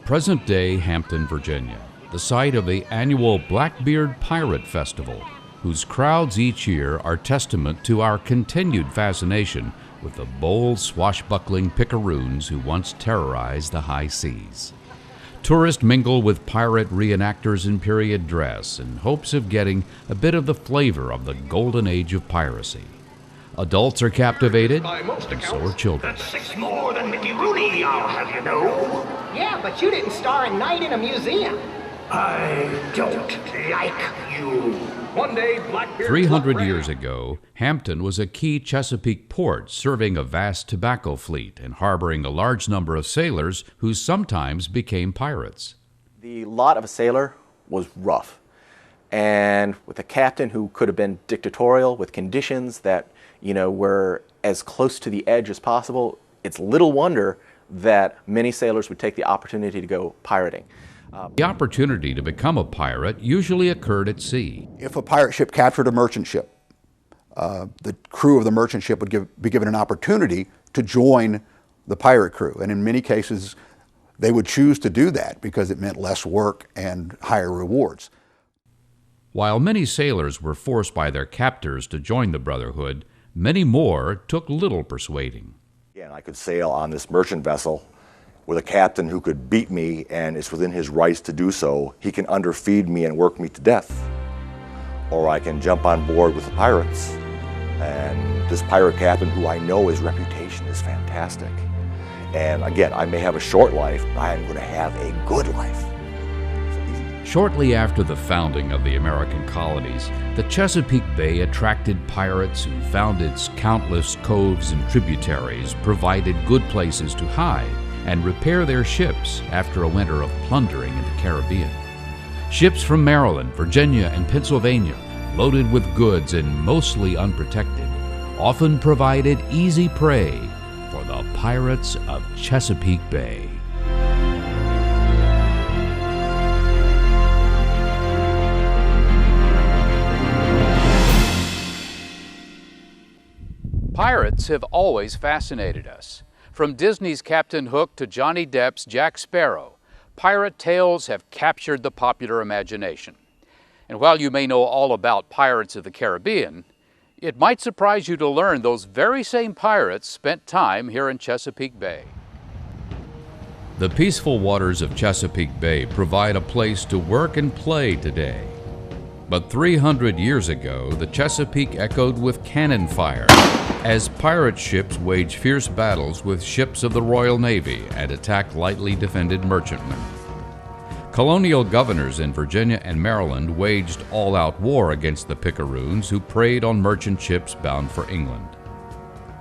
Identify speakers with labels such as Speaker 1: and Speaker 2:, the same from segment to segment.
Speaker 1: Present-day Hampton, Virginia, the site of the annual Blackbeard Pirate Festival, whose crowds each year are testament to our continued fascination with the bold, swashbuckling picaroons who once terrorized the high seas. Tourists mingle with pirate reenactors in period dress in hopes of getting a bit of the flavor of the golden age of piracy. Adults are captivated, and so are children.
Speaker 2: That's 6 more than Mickey Rooney, I'll have you know.
Speaker 3: Yeah, but you didn't star in Night in a Museum.
Speaker 2: I don't like you. One day, Blackbeard...
Speaker 1: 300 years ago, Hampton was a key Chesapeake port serving a vast tobacco fleet and harboring a large number of sailors who sometimes became pirates.
Speaker 4: The lot of a sailor was rough, and with a captain who could have been dictatorial with conditions that, were as close to the edge as possible, it's little wonder that many sailors would take the opportunity to go pirating.
Speaker 1: The opportunity to become a pirate usually occurred at sea.
Speaker 5: If a pirate ship captured a merchant ship, the crew of the merchant ship would be given an opportunity to join the pirate crew. And in many cases, they would choose to do that because it meant less work and higher rewards.
Speaker 1: While many sailors were forced by their captors to join the Brotherhood, many more took little persuading.
Speaker 6: Yeah, I could sail on this merchant vessel with a captain who could beat me, and it's within his rights to do so. He can underfeed me and work me to death. Or I can jump on board with the pirates. And this pirate captain, who I know his reputation is fantastic. And again, I may have a short life, but I am going to have a good life.
Speaker 1: Shortly after the founding of the American colonies, the Chesapeake Bay attracted pirates who found its countless coves and tributaries provided good places to hide and repair their ships after a winter of plundering in the Caribbean. Ships from Maryland, Virginia, and Pennsylvania, loaded with goods and mostly unprotected, often provided easy prey for the pirates of Chesapeake Bay. Pirates have always fascinated us. From Disney's Captain Hook to Johnny Depp's Jack Sparrow, pirate tales have captured the popular imagination. And while you may know all about Pirates of the Caribbean, it might surprise you to learn those very same pirates spent time here in Chesapeake Bay. The peaceful waters of Chesapeake Bay provide a place to work and play today. But 300 years ago, the Chesapeake echoed with cannon fire as pirate ships waged fierce battles with ships of the Royal Navy and attacked lightly defended merchantmen. Colonial governors in Virginia and Maryland waged all-out war against the picaroons who preyed on merchant ships bound for England.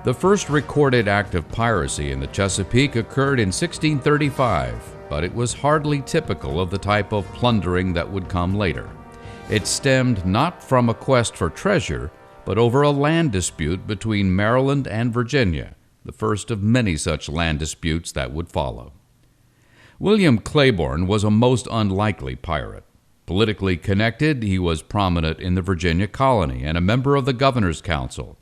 Speaker 1: The first recorded act of piracy in the Chesapeake occurred in 1635, but it was hardly typical of the type of plundering that would come later. It stemmed not from a quest for treasure, but over a land dispute between Maryland and Virginia, the first of many such land disputes that would follow. William Claiborne was a most unlikely pirate. Politically connected, he was prominent in the Virginia colony and a member of the Governor's Council.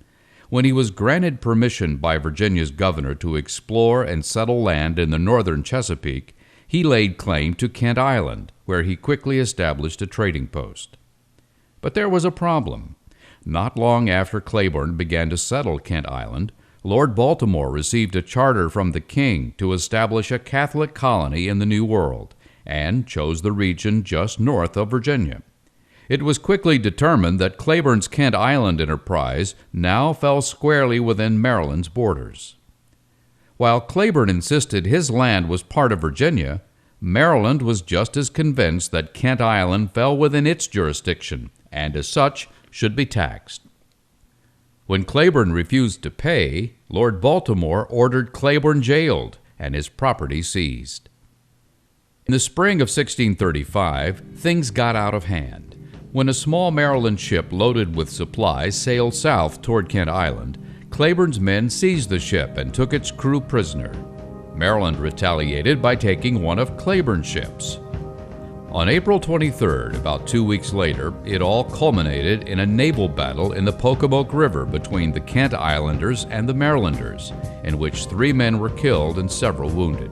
Speaker 1: When he was granted permission by Virginia's governor to explore and settle land in the northern Chesapeake, he laid claim to Kent Island, where he quickly established a trading post. But there was a problem. Not long after Claiborne began to settle Kent Island, Lord Baltimore received a charter from the king to establish a Catholic colony in the New World, and chose the region just north of Virginia. It was quickly determined that Claiborne's Kent Island enterprise now fell squarely within Maryland's borders. While Claiborne insisted his land was part of Virginia, Maryland was just as convinced that Kent Island fell within its jurisdiction, and as such should be taxed. When Claiborne refused to pay, Lord Baltimore ordered Claiborne jailed and his property seized. In the spring of 1635, things got out of hand. When a small Maryland ship loaded with supplies sailed south toward Kent Island, Claiborne's men seized the ship and took its crew prisoner. Maryland retaliated by taking one of Claiborne's ships. On April 23rd, about 2 weeks later, it all culminated in a naval battle in the Pocomoke River between the Kent Islanders and the Marylanders, in which 3 men were killed and several wounded.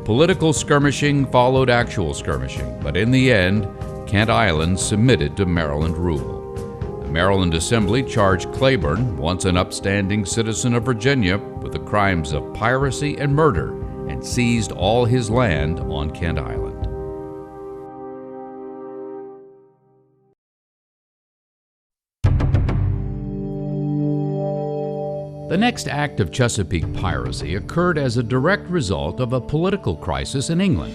Speaker 1: Political skirmishing followed actual skirmishing, but in the end, Kent Island submitted to Maryland rule. The Maryland Assembly charged Claiborne, once an upstanding citizen of Virginia, with the crimes of piracy and murder, and seized all his land on Kent Island. The next act of Chesapeake piracy occurred as a direct result of a political crisis in England.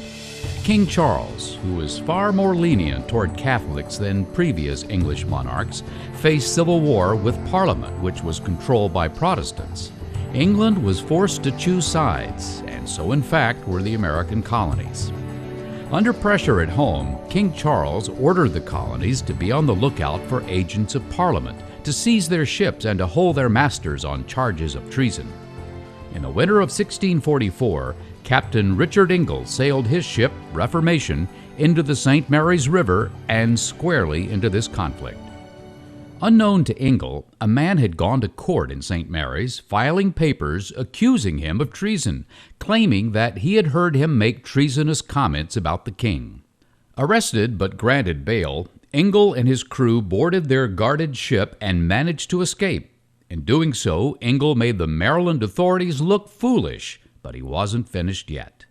Speaker 1: King Charles, who was far more lenient toward Catholics than previous English monarchs, faced civil war with Parliament, which was controlled by Protestants. England was forced to choose sides, and so in fact were the American colonies. Under pressure at home, King Charles ordered the colonies to be on the lookout for agents of Parliament, to seize their ships and to hold their masters on charges of treason. In the winter of 1644, Captain Richard Engel sailed his ship, Reformation, into the St. Mary's River and squarely into this conflict. Unknown to Engel, a man had gone to court in St. Mary's, filing papers accusing him of treason, claiming that he had heard him make treasonous comments about the king. Arrested but granted bail, Engel and his crew boarded their guarded ship and managed to escape. In doing so, Engel made the Maryland authorities look foolish, but he wasn't finished yet.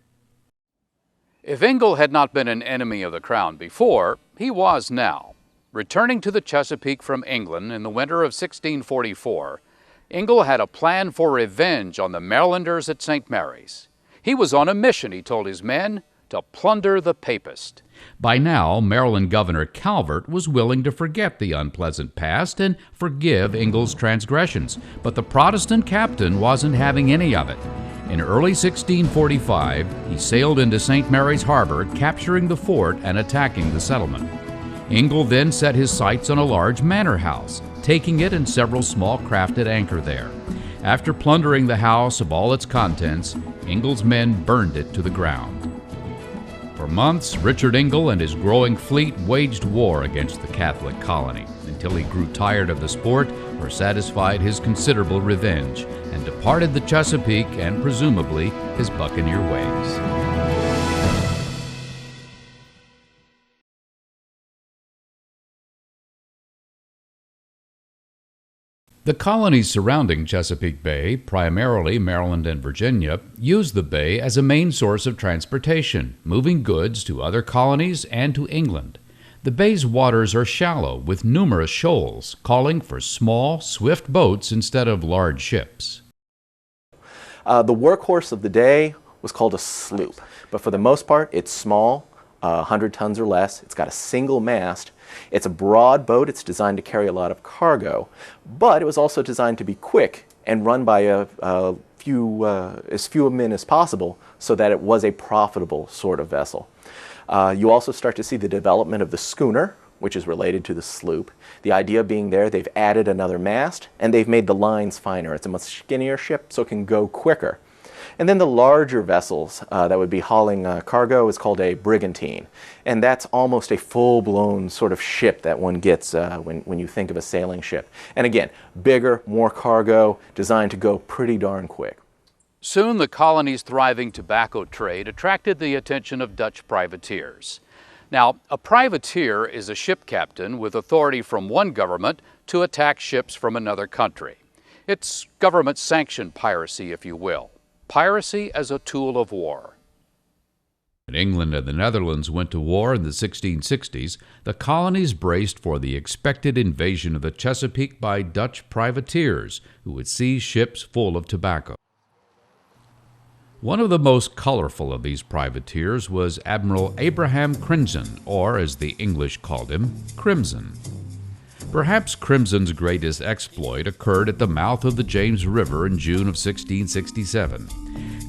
Speaker 1: If Engel had not been an enemy of the crown before, he was now. Returning to the Chesapeake from England in the winter of 1644, Engel had a plan for revenge on the Marylanders at St. Mary's. He was on a mission, he told his men, to plunder the Papists. By now, Maryland Governor Calvert was willing to forget the unpleasant past and forgive Engel's transgressions, but the Protestant captain wasn't having any of it. In early 1645, he sailed into St. Mary's Harbor, capturing the fort and attacking the settlement. Engel then set his sights on a large manor house, taking it and several small craft at anchor there. After plundering the house of all its contents, Engel's men burned it to the ground. For months, Richard Engel and his growing fleet waged war against the Catholic colony until he grew tired of the sport or satisfied his considerable revenge and departed the Chesapeake and presumably his buccaneer ways. The colonies surrounding Chesapeake Bay, primarily Maryland and Virginia, used the bay as a main source of transportation, moving goods to other colonies and to England. The bay's waters are shallow, with numerous shoals, calling for small, swift boats instead of large ships.
Speaker 4: The workhorse of the day was called a sloop, but for the most part, it's small, 100 tons or less. It's got a single mast. It's a broad boat. It's designed to carry a lot of cargo, but it was also designed to be quick and run by as few men as possible so that it was a profitable sort of vessel. You also start to see the development of the schooner, which is related to the sloop. The idea being there, they've added another mast and they've made the lines finer. It's a much skinnier ship, so it can go quicker. And then the larger vessels that would be hauling cargo is called a brigantine. And that's almost a full-blown sort of ship that one gets when you think of a sailing ship. And again, bigger, more cargo, designed to go pretty darn quick.
Speaker 1: Soon the colony's thriving tobacco trade attracted the attention of Dutch privateers. Now, a privateer is a ship captain with authority from one government to attack ships from another country. It's government-sanctioned piracy, if you will. Piracy as a tool of war. When England and the Netherlands went to war in the 1660s, the colonies braced for the expected invasion of the Chesapeake by Dutch privateers who would seize ships full of tobacco. One of the most colorful of these privateers was Admiral Abraham Crimson, or as the English called him, Crimson. Perhaps Crimson's greatest exploit occurred at the mouth of the James River in June of 1667.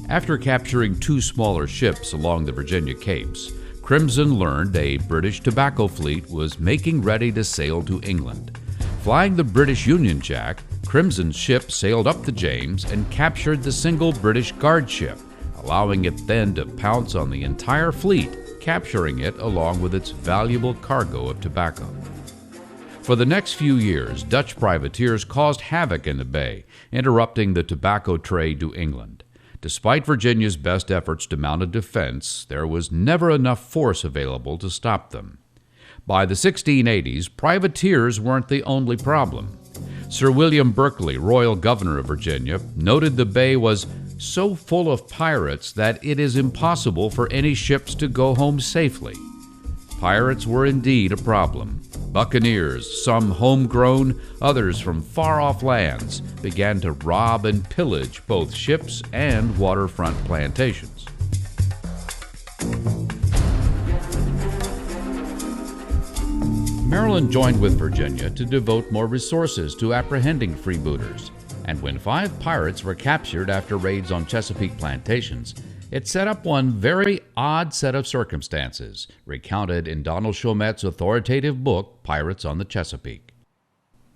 Speaker 1: After capturing two smaller ships along the Virginia Capes, Crimson learned a British tobacco fleet was making ready to sail to England. Flying the British Union Jack, Crimson's ship sailed up the James and captured the single British guard ship, allowing it then to pounce on the entire fleet, capturing it along with its valuable cargo of tobacco. For the next few years, Dutch privateers caused havoc in the bay, interrupting the tobacco trade to England. Despite Virginia's best efforts to mount a defense, there was never enough force available to stop them. By the 1680s, privateers weren't the only problem. Sir William Berkeley, Royal Governor of Virginia, noted the bay was so full of pirates that it is impossible for any ships to go home safely. Pirates were indeed a problem. Buccaneers, some homegrown, others from far-off lands, began to rob and pillage both ships and waterfront plantations. Maryland joined with Virginia to devote more resources to apprehending freebooters, and when 5 pirates were captured after raids on Chesapeake plantations, it set up one very odd set of circumstances, recounted in Donald Chaumet's authoritative book, Pirates on the Chesapeake.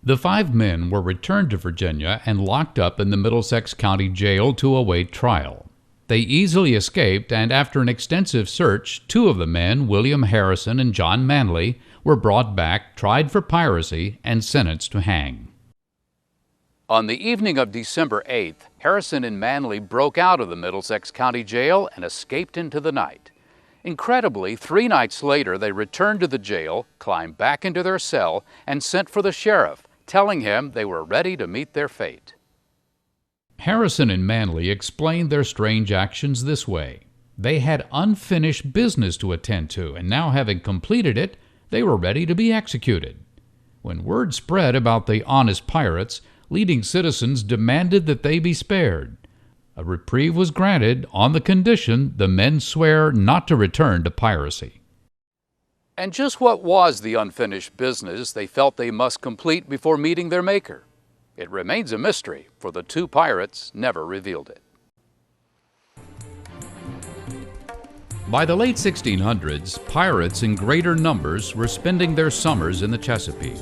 Speaker 1: The 5 men were returned to Virginia and locked up in the Middlesex County Jail to await trial. They easily escaped, and after an extensive search, 2 of the men, William Harrison and John Manley, were brought back, tried for piracy, and sentenced to hang. On the evening of December 8th, Harrison and Manley broke out of the Middlesex County Jail and escaped into the night. Incredibly, 3 nights later, they returned to the jail, climbed back into their cell, and sent for the sheriff, telling him they were ready to meet their fate. Harrison and Manley explained their strange actions this way. They had unfinished business to attend to, and now having completed it, they were ready to be executed. When word spread about the honest pirates, leading citizens demanded that they be spared. A reprieve was granted on the condition the men swear not to return to piracy. And just what was the unfinished business they felt they must complete before meeting their maker? It remains a mystery, for the 2 pirates never revealed it. By the late 1600s, pirates in greater numbers were spending their summers in the Chesapeake.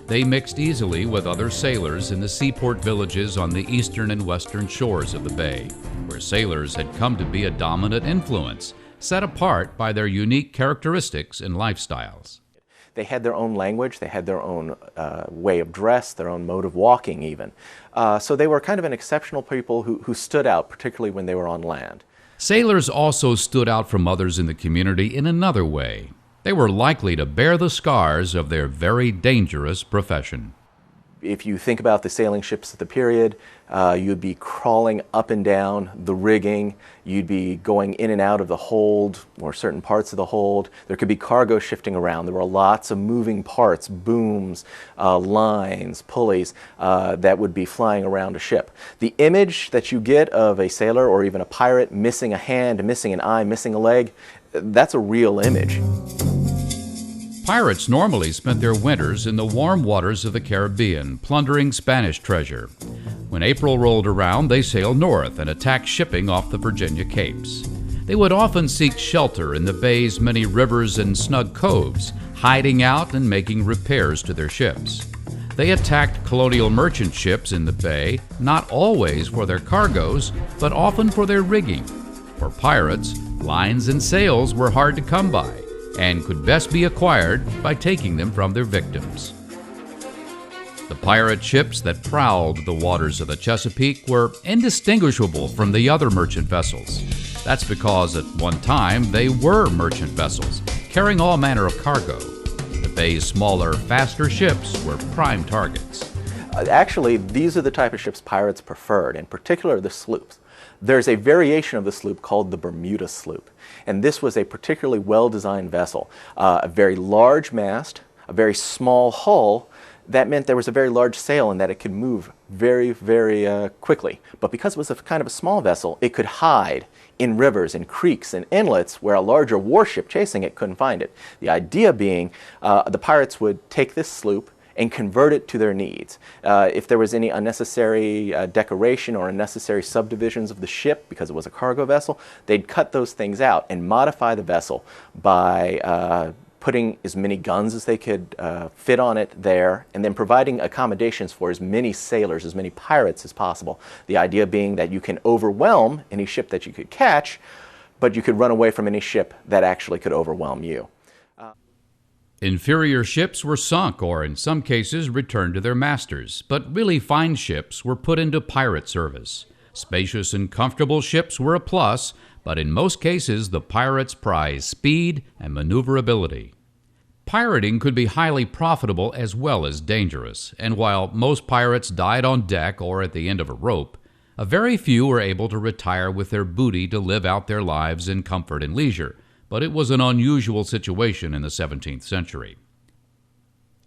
Speaker 1: They mixed easily with other sailors in the seaport villages on the eastern and western shores of the bay, where sailors had come to be a dominant influence, set apart by their unique characteristics and lifestyles.
Speaker 4: They had their own language, they had their own way of dress, their own mode of walking even. So they were kind of an exceptional people who stood out, particularly when they were on land.
Speaker 1: Sailors also stood out from others in the community in another way. They were likely to bear the scars of their very dangerous profession.
Speaker 4: If you think about the sailing ships of the period, you'd be crawling up and down the rigging, you'd be going in and out of the hold or certain parts of the hold. There could be cargo shifting around. There were lots of moving parts, booms, lines, pulleys that would be flying around a ship. The image that you get of a sailor or even a pirate missing a hand, missing an eye, missing a leg, that's a real image.
Speaker 1: Pirates normally spent their winters in the warm waters of the Caribbean, plundering Spanish treasure. When April rolled around, they sailed north and attacked shipping off the Virginia Capes. They would often seek shelter in the bay's many rivers and snug coves, hiding out and making repairs to their ships. They attacked colonial merchant ships in the bay, not always for their cargoes, but often for their rigging. For pirates, lines and sails were hard to come by, and could best be acquired by taking them from their victims. The pirate ships that prowled the waters of the Chesapeake were indistinguishable from the other merchant vessels. That's because at one time they were merchant vessels, carrying all manner of cargo. The bay's smaller, faster ships were prime targets.
Speaker 4: Actually, these are the type of ships pirates preferred, in particular the sloops. There's a variation of the sloop called the Bermuda sloop, and this was a particularly well-designed vessel. A very large mast, a very small hull. That meant there was a very large sail and that it could move very, very quickly. But because it was kind of a small vessel, it could hide in rivers and creeks and inlets where a larger warship chasing it couldn't find it. The idea being the pirates would take this sloop and convert it to their needs. If there was any unnecessary decoration or unnecessary subdivisions of the ship because it was a cargo vessel, they'd cut those things out and modify the vessel by putting as many guns as they could fit on it there, and then providing accommodations for as many sailors, as many pirates as possible. The idea being that you can overwhelm any ship that you could catch, but you could run away from any ship that actually could overwhelm you.
Speaker 1: Inferior ships were sunk or, in some cases, returned to their masters, but really fine ships were put into pirate service. Spacious and comfortable ships were a plus, but in most cases the pirates prized speed and maneuverability. Pirating could be highly profitable as well as dangerous, and while most pirates died on deck or at the end of a rope, a very few were able to retire with their booty to live out their lives in comfort and leisure, but it was an unusual situation in the 17th century.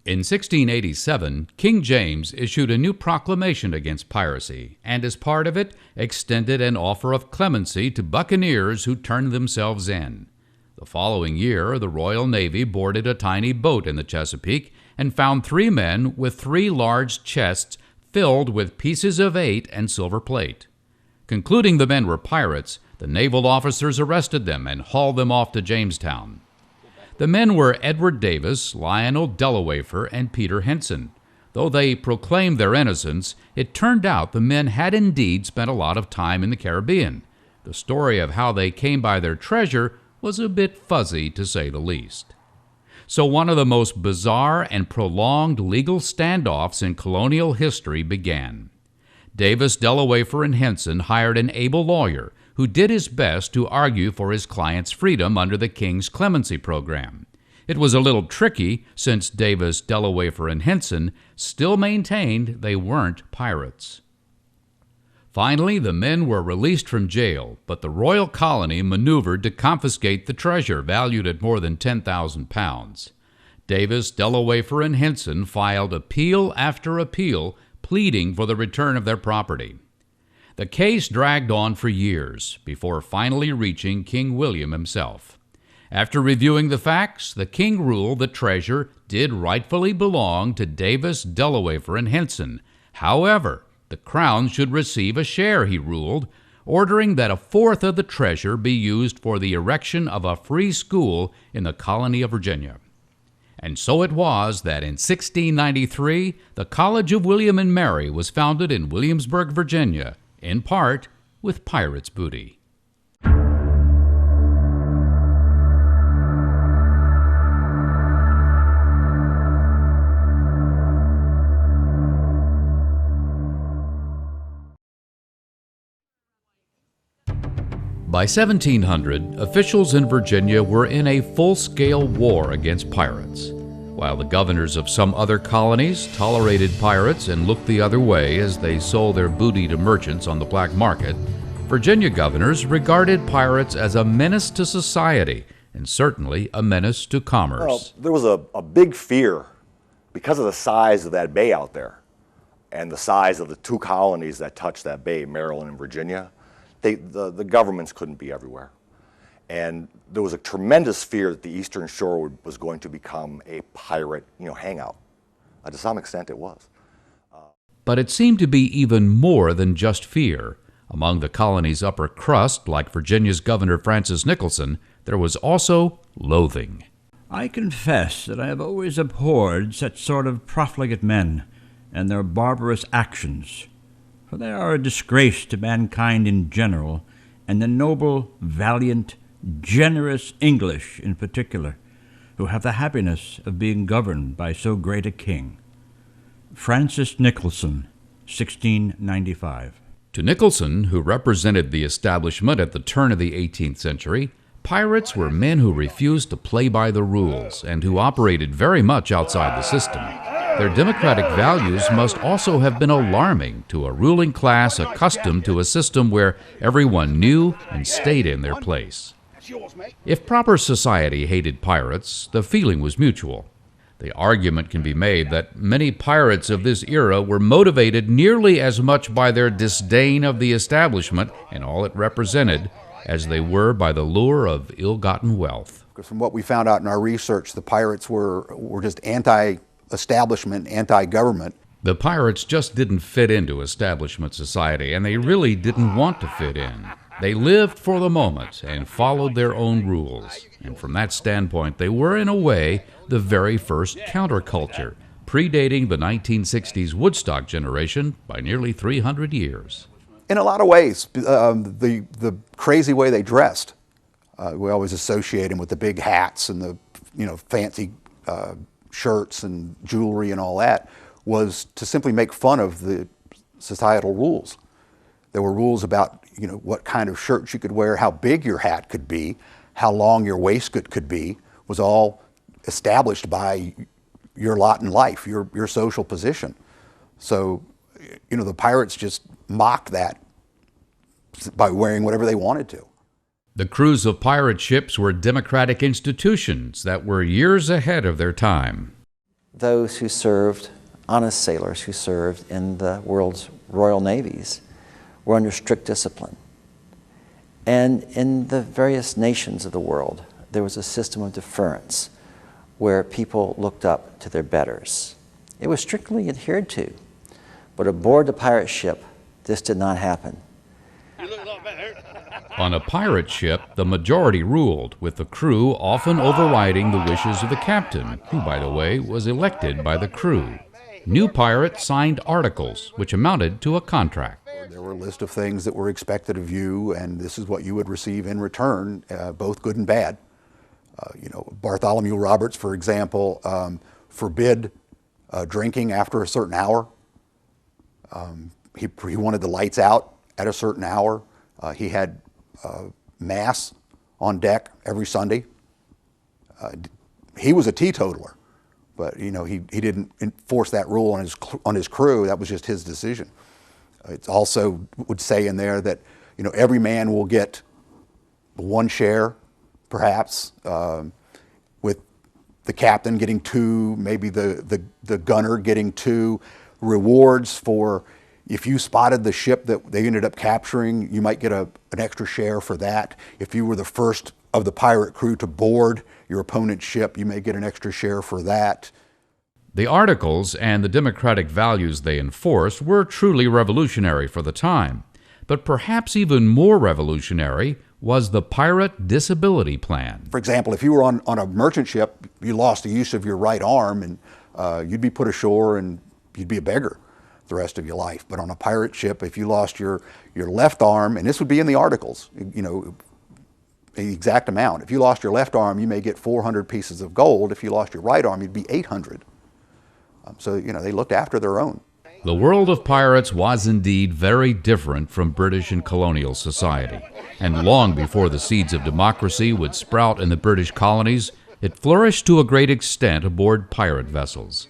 Speaker 1: In 1687, King James issued a new proclamation against piracy, and as part of it, extended an offer of clemency to buccaneers who turned themselves in. The following year, the Royal Navy boarded a tiny boat in the Chesapeake and found 3 men with 3 large chests filled with pieces of 8 and silver plate. Concluding the men were pirates, the naval officers arrested them and hauled them off to Jamestown. The men were Edward Davis, Lionel Delawafer, and Peter Henson. Though they proclaimed their innocence, it turned out the men had indeed spent a lot of time in the Caribbean. The story of how they came by their treasure was a bit fuzzy, to say the least. So one of the most bizarre and prolonged legal standoffs in colonial history began. Davis, Delawafer, and Henson hired an able lawyer who did his best to argue for his client's freedom under the King's clemency program. It was a little tricky since Davis, Delawafer, and Henson still maintained they weren't pirates. Finally, the men were released from jail, but the royal colony maneuvered to confiscate the treasure valued at more than 10,000 pounds. Davis, Delawafer, and Henson filed appeal after appeal, pleading for the return of their property. The case dragged on for years before finally reaching King William himself. After reviewing the facts, the king ruled the treasure did rightfully belong to Davis, Delawafer, and Henson. However, the crown should receive a share, he ruled, ordering that 1/4 of the treasure be used for the erection of a free school in the colony of Virginia. And so it was that in 1693, the College of William and Mary was founded in Williamsburg, Virginia, in part with pirates' booty. By 1700, officials in Virginia were in a full-scale war against pirates. While the governors of some other colonies tolerated pirates and looked the other way as they sold their booty to merchants on the black market, Virginia governors regarded pirates as a menace to society and certainly a menace to commerce.
Speaker 6: Well, there was a big fear because of the size of that bay out there and the size of the 2 colonies that touched that bay, Maryland and Virginia. The governments couldn't be everywhere. And there was a tremendous fear that the Eastern Shore was going to become a pirate, hangout. To some extent, it was.
Speaker 1: But it seemed to be even more than just fear. Among the colony's upper crust, like Virginia's Governor Francis Nicholson, there was also loathing.
Speaker 7: I confess that I have always abhorred such sort of profligate men and their barbarous actions, for they are a disgrace to mankind in general, and the noble, valiant, generous English in particular, who have the happiness of being governed by so great a king. Francis Nicholson, 1695.
Speaker 1: To Nicholson, who represented the establishment at the turn of the 18th century, pirates were men who refused to play by the rules and who operated very much outside the system. Their democratic values must also have been alarming to a ruling class accustomed to a system where everyone knew and stayed in their place. If proper society hated pirates, the feeling was mutual. The argument can be made that many pirates of this era were motivated nearly as much by their disdain of the establishment and all it represented as they were by the lure of ill-gotten wealth.
Speaker 5: From what we found out in our research, the pirates were just anti-establishment, anti-government.
Speaker 1: The pirates just didn't fit into establishment society, and they really didn't want to fit in. They lived for the moment and followed their own rules. And from that standpoint, they were, in a way, the very first counterculture, predating the 1960s Woodstock generation by nearly 300 years.
Speaker 5: In a lot of ways, the crazy way they dressed, we always associate them with the big hats and the fancy shirts and jewelry and all that, was to simply make fun of the societal rules. There were rules about, what kind of shirts you could wear, how big your hat could be, how long your waistcoat could be, was all established by your lot in life, your social position. So, the pirates just mocked that by wearing whatever they wanted to.
Speaker 1: The crews of pirate ships were democratic institutions that were years ahead of their time.
Speaker 8: Those who served, honest sailors who served in the world's royal navies, were under strict discipline. And in the various nations of the world, there was a system of deference where people looked up to their betters. It was strictly adhered to. But aboard the pirate ship, this did not happen.
Speaker 1: On a pirate ship, the majority ruled, with the crew often overriding the wishes of the captain, who, by the way, was elected by the crew. New pirates signed articles, which amounted to a contract.
Speaker 5: There were a list of things that were expected of you, and this is what you would receive in return, both good and bad. Bartholomew Roberts, for example, forbid drinking after a certain hour. He wanted the lights out at a certain hour. He had mass on deck every Sunday. He was a teetotaler, but he didn't enforce that rule on his crew. That was just his decision. It also would say in there that every man will get one share, perhaps, with the captain getting 2, maybe the gunner getting 2. Rewards for if you spotted the ship that they ended up capturing, you might get an extra share for that. If you were the first of the pirate crew to board your opponent's ship, you may get an extra share for that.
Speaker 1: The articles and the democratic values they enforced were truly revolutionary for the time. But perhaps even more revolutionary was the Pirate Disability Plan.
Speaker 5: For example, if you were on a merchant ship, you lost the use of your right arm, and you'd be put ashore and you'd be a beggar the rest of your life. But on a pirate ship, if you lost your left arm, and this would be in the articles, the exact amount. If you lost your left arm, you may get 400 pieces of gold. If you lost your right arm, you'd be 800. So, they looked after their own.
Speaker 1: The world of pirates was indeed very different from British and colonial society. And long before the seeds of democracy would sprout in the British colonies, it flourished to a great extent aboard pirate vessels.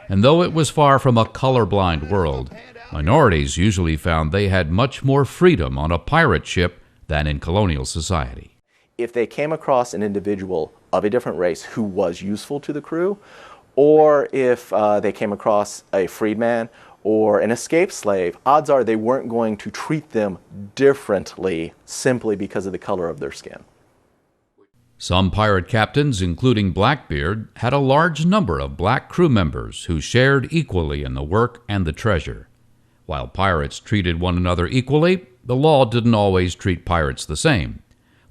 Speaker 1: And though it was far from a colorblind world, minorities usually found they had much more freedom on a pirate ship than in colonial society.
Speaker 4: If they came across an individual of a different race who was useful to the crew, or if they came across a freedman or an escaped slave, odds are they weren't going to treat them differently simply because of the color of their skin.
Speaker 1: Some pirate captains, including Blackbeard, had a large number of black crew members who shared equally in the work and the treasure. While pirates treated one another equally, the law didn't always treat pirates the same.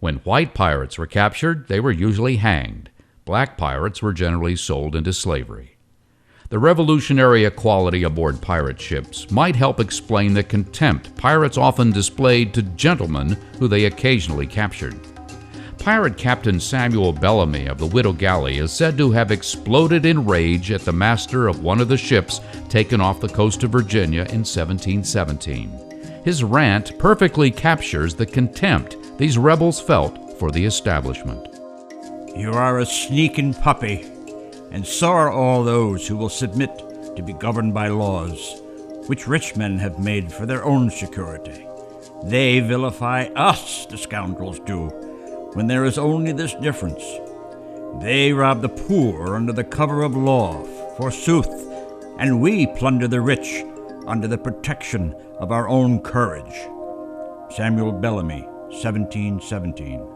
Speaker 1: When white pirates were captured, they were usually hanged. Black pirates were generally sold into slavery. The revolutionary equality aboard pirate ships might help explain the contempt pirates often displayed to gentlemen who they occasionally captured. Pirate Captain Samuel Bellamy of the Widow Galley is said to have exploded in rage at the master of one of the ships taken off the coast of Virginia in 1717. His rant perfectly captures the contempt these rebels felt for the establishment.
Speaker 7: You are a sneaking puppy, and so are all those who will submit to be governed by laws which rich men have made for their own security. They vilify us, the scoundrels do, when there is only this difference. They rob the poor under the cover of law, forsooth, and we plunder the rich under the protection of our own courage. Samuel Bellamy, 1717.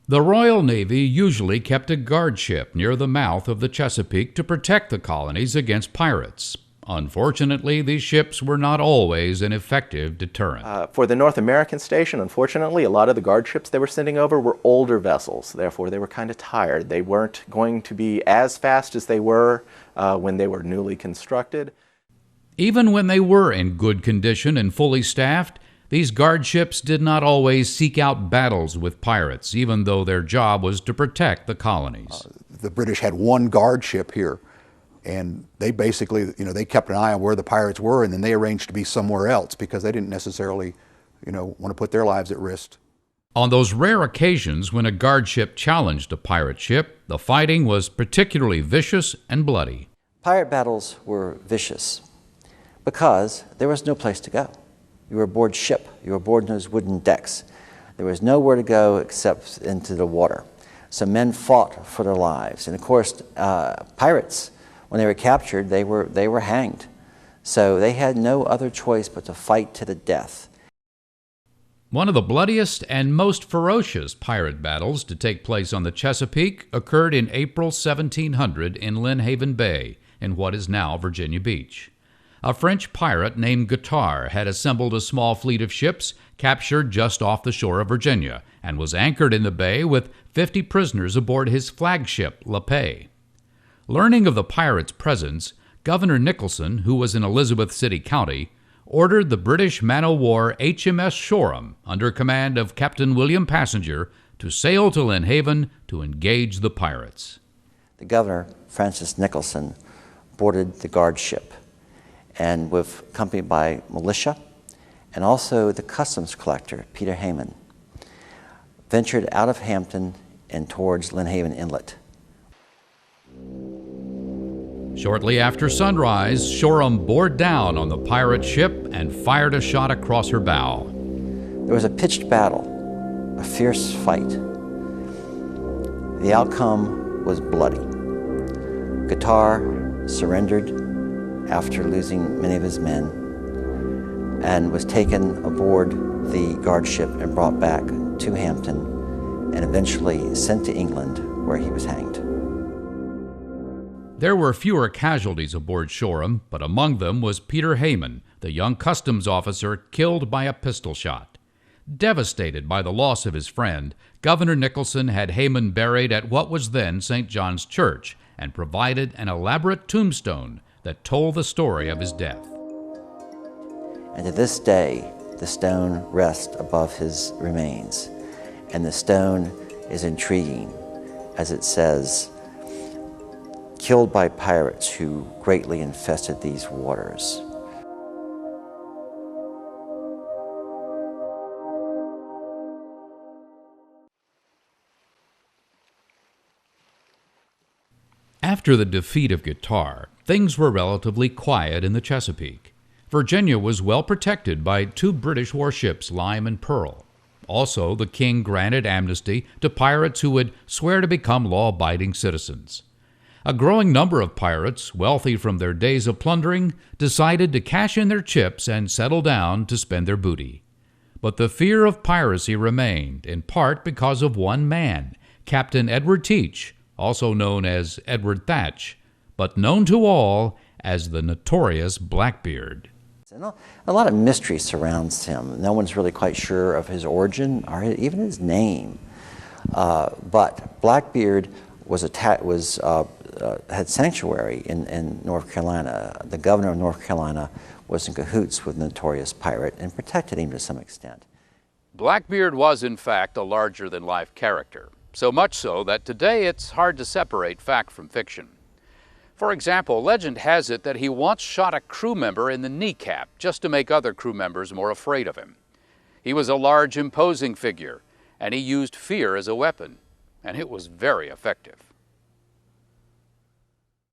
Speaker 1: The Royal Navy usually kept a guard ship near the mouth of the Chesapeake to protect the colonies against pirates. Unfortunately, these ships were not always an effective deterrent.
Speaker 4: For the North American station, unfortunately, a lot of the guard ships they were sending over were older vessels. Therefore, they were kind of tired. They weren't going to be as fast as they were when they were newly constructed.
Speaker 1: Even when they were in good condition and fully staffed, these guard ships did not always seek out battles with pirates, even though their job was to protect the colonies.
Speaker 5: The British had one guard ship here And they basically, they kept an eye on where the pirates were, and then they arranged to be somewhere else because they didn't necessarily, want to put their lives at risk.
Speaker 1: On those rare occasions when a guard ship challenged a pirate ship, the fighting was particularly vicious and bloody.
Speaker 8: Pirate battles were vicious because there was no place to go. You were aboard ship. You were aboard those wooden decks. There was nowhere to go except into the water. So men fought for their lives. And of course, pirates, when they were captured, they were hanged. So they had no other choice but to fight to the death.
Speaker 1: One of the bloodiest and most ferocious pirate battles to take place on the Chesapeake occurred in April 1700 in Lynnhaven Bay, in what is now Virginia Beach. A French pirate named Guittard had assembled a small fleet of ships captured just off the shore of Virginia and was anchored in the bay with 50 prisoners aboard his flagship, La Paix. Learning of the pirates' presence, Governor Nicholson, who was in Elizabeth City County, ordered the British man-o'-war HMS Shoreham, under command of Captain William Passenger, to sail to Lynnhaven to engage the pirates.
Speaker 8: The governor, Francis Nicholson, boarded the guard ship and accompanied by militia and also the customs collector, Peter Hayman, ventured out of Hampton and towards Lynnhaven Inlet.
Speaker 1: Shortly after sunrise, Shoreham bore down on the pirate ship and fired a shot across her bow.
Speaker 8: There was a pitched battle, a fierce fight. The outcome was bloody. Guittard surrendered after losing many of his men and was taken aboard the guard ship and brought back to Hampton and eventually sent to England, where he was hanged.
Speaker 1: There were fewer casualties aboard Shoreham, but among them was Peter Hayman, the young customs officer killed by a pistol shot. Devastated by the loss of his friend, Governor Nicholson had Hayman buried at what was then St. John's Church and provided an elaborate tombstone that told the story of his death.
Speaker 8: And to this day, the stone rests above his remains. And the stone is intriguing, as it says, "Killed by pirates who greatly infested these waters."
Speaker 1: After the defeat of Guittard, things were relatively quiet in the Chesapeake. Virginia was well protected by 2 British warships, Lime and Pearl. Also, the king granted amnesty to pirates who would swear to become law-abiding citizens. A growing number of pirates, wealthy from their days of plundering, decided to cash in their chips and settle down to spend their booty. But the fear of piracy remained, in part because of one man, Captain Edward Teach, also known as Edward Thatch, but known to all as the notorious Blackbeard.
Speaker 8: A lot of mystery surrounds him. No one's really quite sure of his origin or even his name. But Blackbeard had sanctuary in North Carolina. The governor of North Carolina was in cahoots with the notorious pirate and protected him to some extent.
Speaker 1: Blackbeard was, in fact, a larger-than-life character, so much so that today it's hard to separate fact from fiction. For example, legend has it that he once shot a crew member in the kneecap just to make other crew members more afraid of him. He was a large, imposing figure, and he used fear as a weapon, and it was very effective.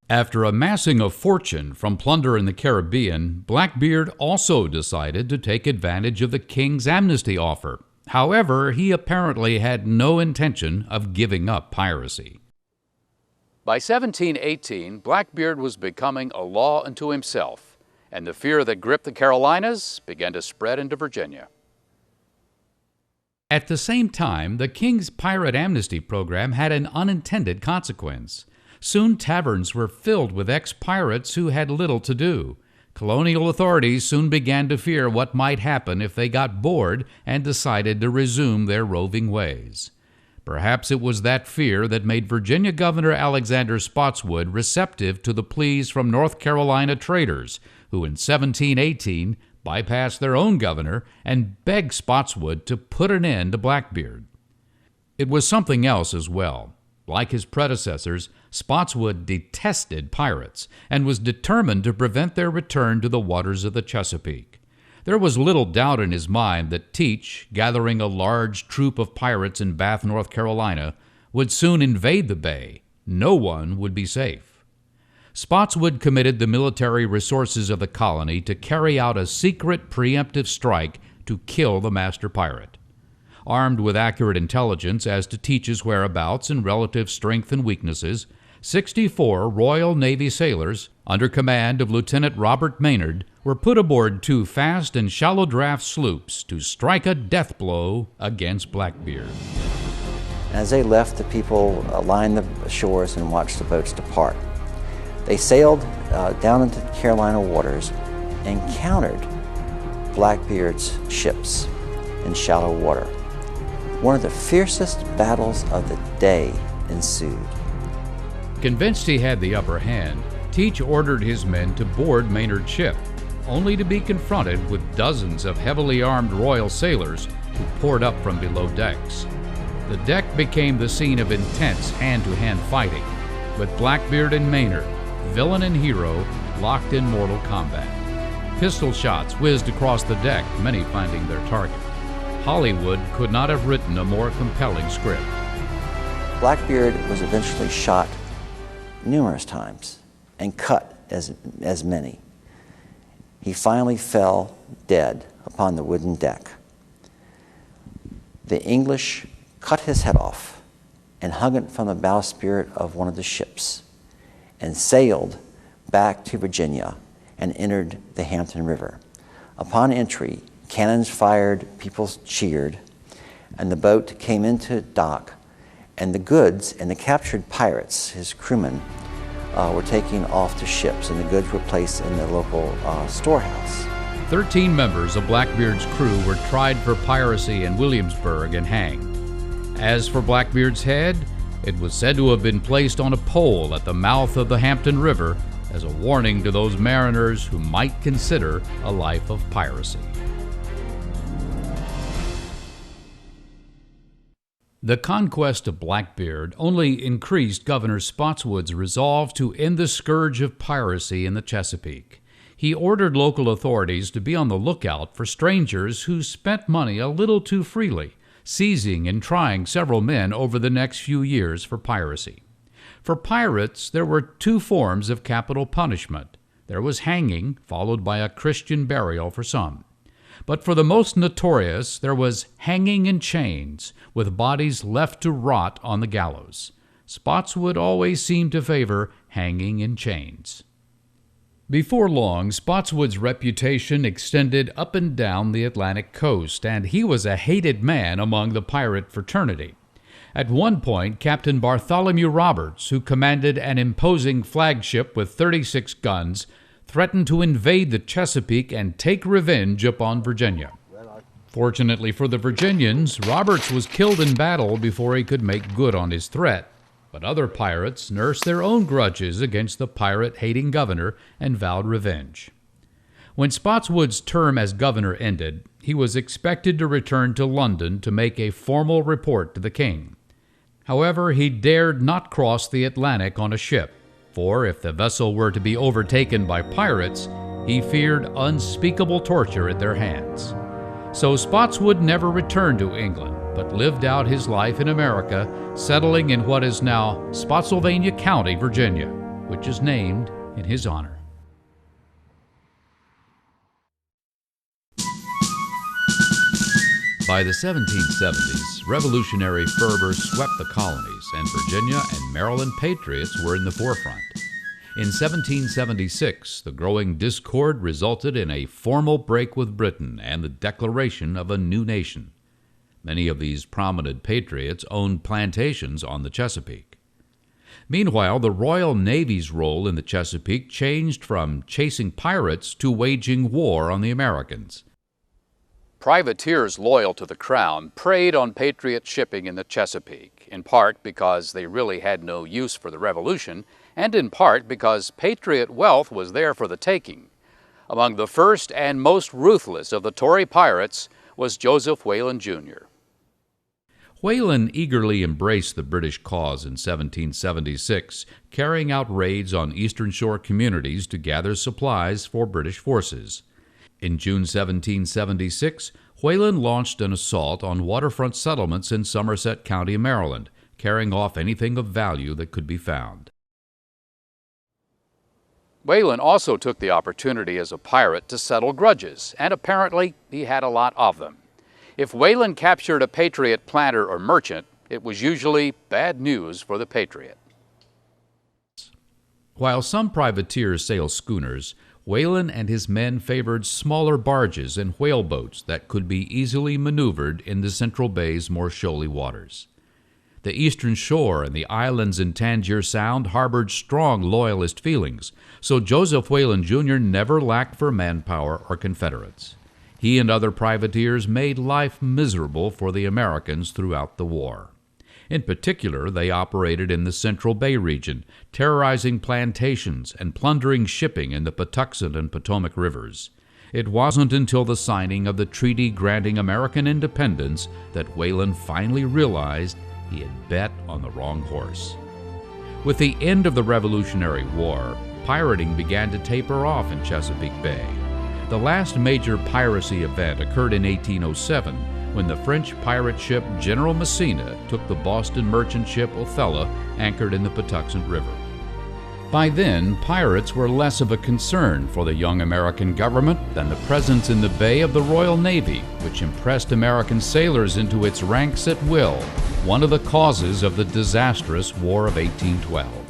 Speaker 1: After amassing a fortune from plunder in the Caribbean, Blackbeard also decided to take advantage of the king's amnesty offer. However, he apparently had no intention of giving up piracy. By 1718, Blackbeard was becoming a law unto himself, and the fear that gripped the Carolinas began to spread into Virginia. At the same time, the king's pirate amnesty program had an unintended consequence. Soon taverns were filled with ex-pirates who had little to do. Colonial authorities soon began to fear what might happen if they got bored and decided to resume their roving ways. Perhaps it was that fear that made Virginia Governor Alexander Spotswood receptive to the pleas from North Carolina traders, who in 1718 bypassed their own governor and begged Spotswood to put an end to Blackbeard. It was something else as well. Like his predecessors, Spotswood detested pirates and was determined to prevent their return to the waters of the Chesapeake. There was little doubt in his mind that Teach, gathering a large troop of pirates in Bath, North Carolina, would soon invade the bay. No one would be safe. Spotswood committed the military resources of the colony to carry out a secret preemptive strike to kill the master pirate. Armed with accurate intelligence as to Teach's whereabouts and relative strength and weaknesses, 64 Royal Navy sailors, under command of Lieutenant Robert Maynard, were put aboard 2 fast and shallow-draft sloops to strike a death blow against Blackbeard.
Speaker 8: As they left, the people lined the shores and watched the boats depart. They sailed down into the Carolina waters and encountered Blackbeard's ships in shallow water. One of the fiercest battles of the day ensued.
Speaker 1: Convinced he had the upper hand, Teach ordered his men to board Maynard's ship, only to be confronted with dozens of heavily armed Royal sailors who poured up from below decks. The deck became the scene of intense hand-to-hand fighting, with Blackbeard and Maynard, villain and hero, locked in mortal combat. Pistol shots whizzed across the deck, many finding their target. Hollywood could not have written a more compelling script.
Speaker 8: Blackbeard was eventually shot numerous times and cut as many. He finally fell dead upon the wooden deck. The English cut his head off and hung it from the bowsprit of one of the ships and sailed back to Virginia and entered the Hampton River. Upon entry, cannons fired, people cheered, and the boat came into dock, and the goods and the captured pirates, his crewmen, were taken off to ships, and the goods were placed in the local storehouse.
Speaker 1: 13 members of Blackbeard's crew were tried for piracy in Williamsburg and hanged. As for Blackbeard's head, it was said to have been placed on a pole at the mouth of the Hampton River as a warning to those mariners who might consider a life of piracy. The conquest of Blackbeard only increased Governor Spotswood's resolve to end the scourge of piracy in the Chesapeake. He ordered local authorities to be on the lookout for strangers who spent money a little too freely, seizing and trying several men over the next few years for piracy. For pirates, there were 2 forms of capital punishment. There was hanging, followed by a Christian burial for some. But for the most notorious, there was hanging in chains, with bodies left to rot on the gallows. Spotswood always seemed to favor hanging in chains. Before long, Spotswood's reputation extended up and down the Atlantic coast, and he was a hated man among the pirate fraternity. At one point, Captain Bartholomew Roberts, who commanded an imposing flagship with 36 guns, threatened to invade the Chesapeake and take revenge upon Virginia. Fortunately for the Virginians, Roberts was killed in battle before he could make good on his threat. But other pirates nursed their own grudges against the pirate-hating governor and vowed revenge. When Spotswood's term as governor ended, he was expected to return to London to make a formal report to the king. However, he dared not cross the Atlantic on a ship, for if the vessel were to be overtaken by pirates, he feared unspeakable torture at their hands. So Spotswood never returned to England, but lived out his life in America, settling in what is now Spotsylvania County, Virginia, which is named in his honor. By the 1770s, revolutionary fervor swept the colonies, and Virginia and Maryland patriots were in the forefront. In 1776, the growing discord resulted in a formal break with Britain and the declaration of a new nation. Many of these prominent patriots owned plantations on the Chesapeake. Meanwhile, the Royal Navy's role in the Chesapeake changed from chasing pirates to waging war on the Americans. Privateers loyal to the Crown preyed on patriot shipping in the Chesapeake, in part because they really had no use for the Revolution, and in part because patriot wealth was there for the taking. Among the first and most ruthless of the Tory pirates was Joseph Wayland, Jr. Whalen eagerly embraced the British cause in 1776, carrying out raids on Eastern Shore communities to gather supplies for British forces. In June 1776, Whalen launched an assault on waterfront settlements in Somerset County, Maryland, carrying off anything of value that could be found. Whalen also took the opportunity as a pirate to settle grudges, and apparently he had a lot of them. If Whalen captured a Patriot planter or merchant, it was usually bad news for the Patriot. While some privateers sailed schooners, Whalen and his men favored smaller barges and whaleboats that could be easily maneuvered in the Central Bay's more shoaly waters. The Eastern Shore and the islands in Tangier Sound harbored strong Loyalist feelings, so Joseph Whalen Jr. never lacked for manpower or Confederates. He and other privateers made life miserable for the Americans throughout the war. In particular, they operated in the Central Bay region, terrorizing plantations and plundering shipping in the Patuxent and Potomac rivers. It wasn't until the signing of the treaty granting American independence that Whalen finally realized he had bet on the wrong horse. With the end of the Revolutionary War, pirating began to taper off in Chesapeake Bay. The last major piracy event occurred in 1807 when the French pirate ship General Messina took the Boston merchant ship Othello anchored in the Patuxent River. By then, pirates were less of a concern for the young American government than the presence in the bay of the Royal Navy, which impressed American sailors into its ranks at will, one of the causes of the disastrous War of 1812.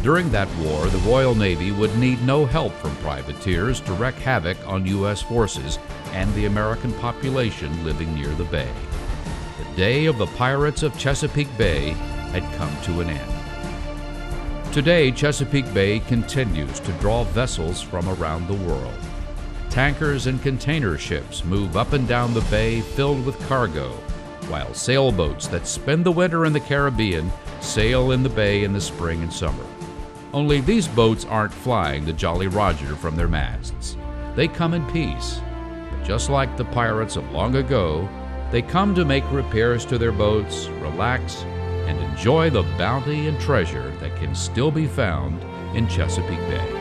Speaker 1: During that war, the Royal Navy would need no help from privateers to wreak havoc on U.S. forces and the American population living near the bay. The day of the Pirates of Chesapeake Bay had come to an end. Today, Chesapeake Bay continues to draw vessels from around the world. Tankers and container ships move up and down the bay filled with cargo, while sailboats that spend the winter in the Caribbean sail in the bay in the spring and summer. Only these boats aren't flying the Jolly Roger from their masts. They come in peace. But just like the pirates of long ago, they come to make repairs to their boats, relax, and enjoy the bounty and treasure that can still be found in Chesapeake Bay.